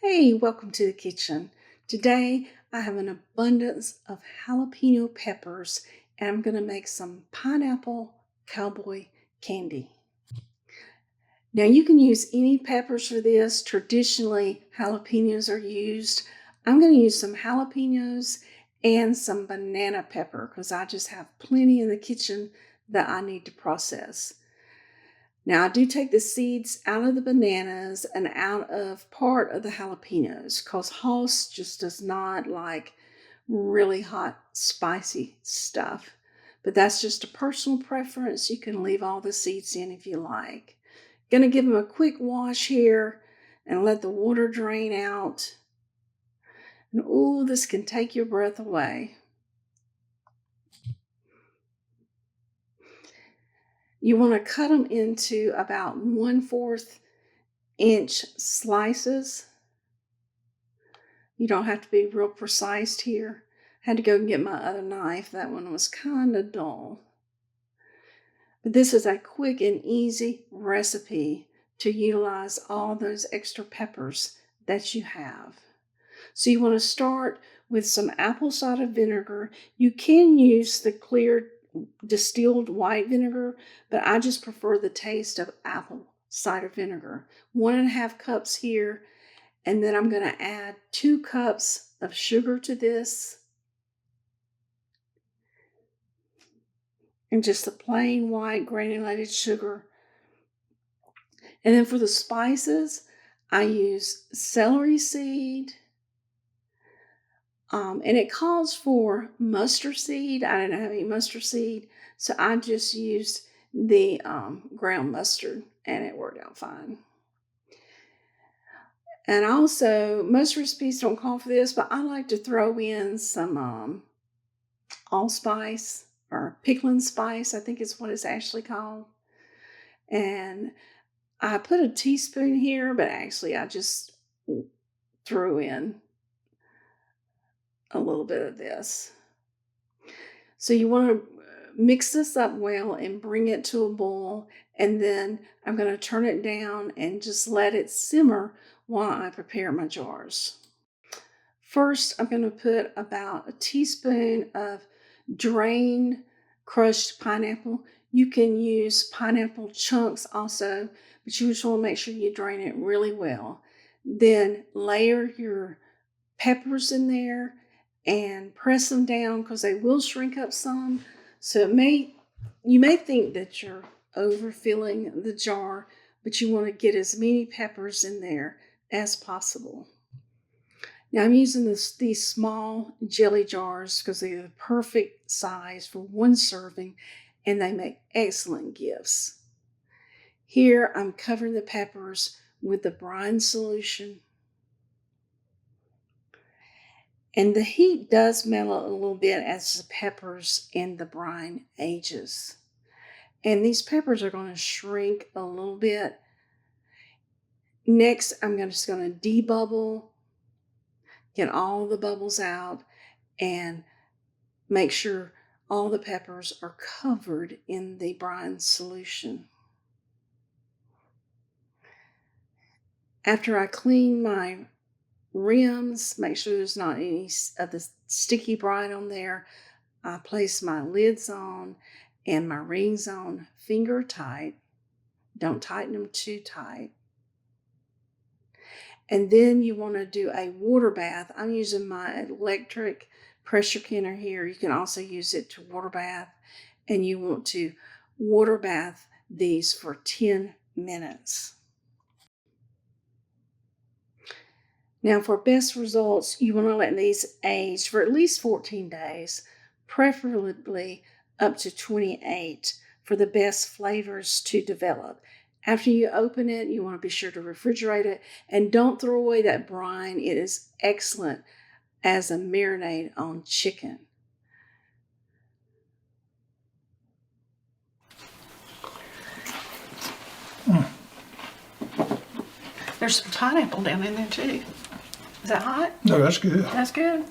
Hey, welcome to the kitchen. Today I have an abundance of jalapeno peppers and I'm going to make some pineapple cowboy candy. Now you can use any peppers for this. Traditionally, jalapenos are used. I'm going to use some jalapenos and some banana pepper because I just have plenty in the kitchen that I need to process. Now I do take the seeds out of the bananas and out of part of the jalapenos because Hoss just does not like really hot, spicy stuff. But that's just a personal preference. You can leave all the seeds in if you like. Gonna give them a quick wash here and let the water drain out. And ooh, this can take your breath away. You want to cut them into about 1/4 inch slices. You don't have to be real precise here. I had to go and get my other knife. That one was kind of dull. But this is a quick and easy recipe to utilize all those extra peppers that you have. So you want to start with some apple cider vinegar. You can use the clear distilled white vinegar, but I just prefer the taste of apple cider vinegar. 1.5 cups here. And then I'm going to add 2 cups of sugar to this. And just the plain white granulated sugar. And then for the spices, I use celery seed. And it calls for mustard seed. I didn't have any mustard seed, so I just used the ground mustard, and it worked out fine. And also, most recipes don't call for this, but I like to throw in some allspice or pickling spice, I think is what it's actually called. And I put a teaspoon here, but actually I just threw in a little bit of this. So you want to mix this up well and bring it to a boil. And then I'm going to turn it down and just let it simmer while I prepare my jars. First, I'm going to put about a teaspoon of drained crushed pineapple. You can use pineapple chunks also, but you just want to make sure you drain it really well. Then layer your peppers in there and press them down because they will shrink up some. So you may think that you're overfilling the jar, but you want to get as many peppers in there as possible. Now I'm using these small jelly jars because they're the perfect size for one serving and they make excellent gifts. Here I'm covering the peppers with the brine solution. And the heat does mellow a little bit as the peppers and the brine ages. And these peppers are going to shrink a little bit. Next, I'm just going to debubble, get all the bubbles out, and make sure all the peppers are covered in the brine solution. After I clean my rims, make sure there's not any of the sticky brine on there, I place my lids on and my rings on finger tight. Don't tighten them too tight. And then you want to do a water bath. I'm using my electric pressure canner here. You can also use it to water bath. And you want to water bath these for 10 minutes. Now for best results, you want to let these age for at least 14 days, preferably up to 28 for the best flavors to develop. After you open it, you want to be sure to refrigerate it and don't throw away that brine. It is excellent as a marinade on chicken. There's some pineapple down in there too. Is that hot? No, that's good. That's good.